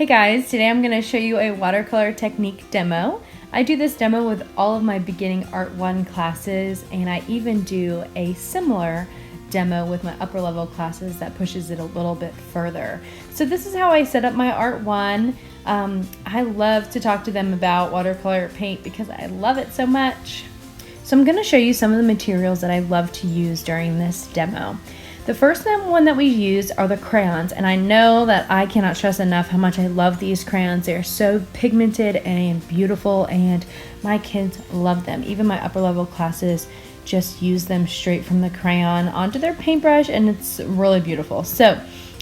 Hey guys, today I'm going to show you a watercolor technique demo. I do this demo with all of my beginning Art 1 classes, and I even do a similar demo with my upper level classes that pushes it a little bit further. So this is how I set up my Art 1. I love to talk to them about watercolor paint because I love it so much. So I'm going to show you some of the materials that I love to use during this demo. The first one that we use are the crayons, and I know that I cannot stress enough how much I love these crayons. They are so pigmented and beautiful, and my kids love them. Even my upper level classes just use them straight from the crayon onto their paintbrush, and it's really beautiful. So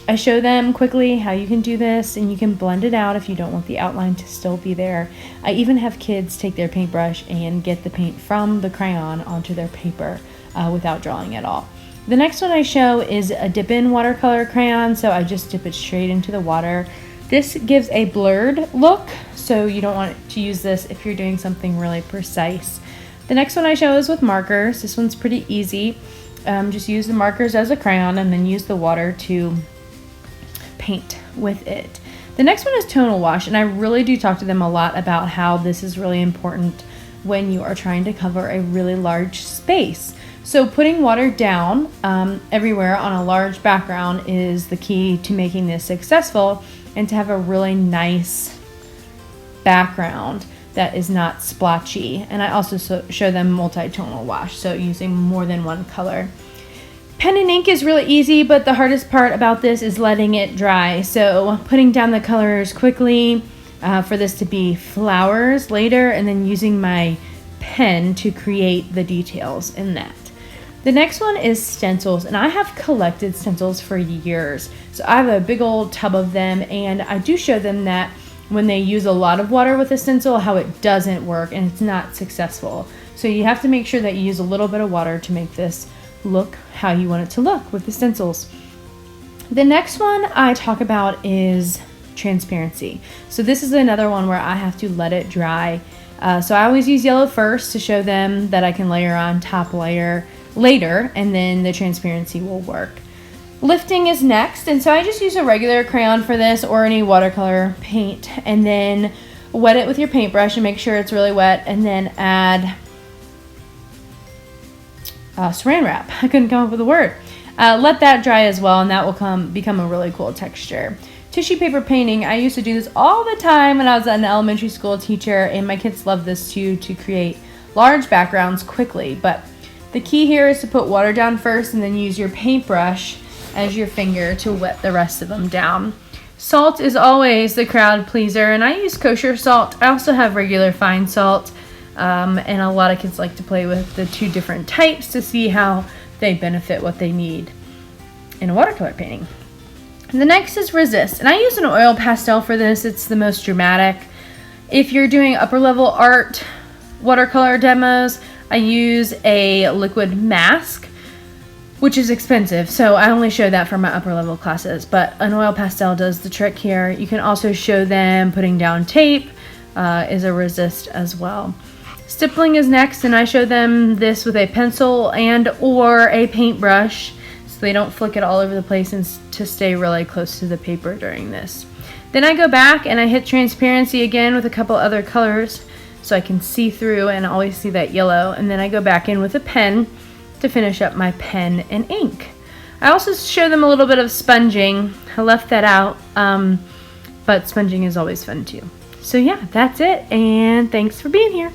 I show them quickly how you can do this, and you can blend it out if you don't want the outline to still be there. I even have kids take their paintbrush and get the paint from the crayon onto their paper without drawing at all. The next one I show is a dip-in watercolor crayon, so I just dip it straight into the water. This gives a blurred look, so you don't want to use this if you're doing something really precise. The next one I show is with markers. This one's pretty easy. Just use the markers as a crayon and then use the water to paint with it. The next one is tonal wash, and I really do talk to them a lot about how this is really important when you are trying to cover a really large space. So putting water down everywhere on a large background is the key to making this successful and to have a really nice background that is not splotchy. And I also show them multi-tonal wash, so using more than one color. Pen and ink is really easy, but the hardest part about this is letting it dry. So putting down the colors quickly for this to be flowers later, and then using my pen to create the details in that. The next one is stencils, and I have collected stencils for years. So I have a big old tub of them, and I do show them that when they use a lot of water with a stencil, how it doesn't work and it's not successful. So you have to make sure that you use a little bit of water to make this look how you want it to look with the stencils. The next one I talk about is transparency. So this is another one where I have to let it dry. So I always use yellow first to show them that I can layer on top layer later, and then the transparency will work. Lifting is next, and so I just use a regular crayon for this or any watercolor paint, and then wet it with your paintbrush and make sure it's really wet, and then add saran wrap. I couldn't come up with a word. Let that dry as well, and that will become a really cool texture. Tissue paper painting, I used to do this all the time when I was an elementary school teacher, and my kids love this too, to create large backgrounds quickly. But the key here is to put water down first and then use your paintbrush as your finger to wet the rest of them down. Salt is always the crowd pleaser, and I use kosher salt. I also have regular fine salt, and a lot of kids like to play with the two different types to see how they benefit what they need in a watercolor painting. And the next is resist, and I use an oil pastel for this. It's the most dramatic. If you're doing upper level art watercolor demos, I use a liquid mask, which is expensive, so I only show that for my upper level classes, but an oil pastel does the trick here. You can also show them putting down tape is a resist as well. Stippling is next, and I show them this with a pencil and or a paintbrush so they don't flick it all over the place and to stay really close to the paper during this. Then I go back and I hit transparency again with a couple other colors so I can see through and always see that yellow, and then I go back in with a pen to finish up my pen and ink. I also show them a little bit of sponging. I left that out, but sponging is always fun too. So yeah, that's it, and thanks for being here.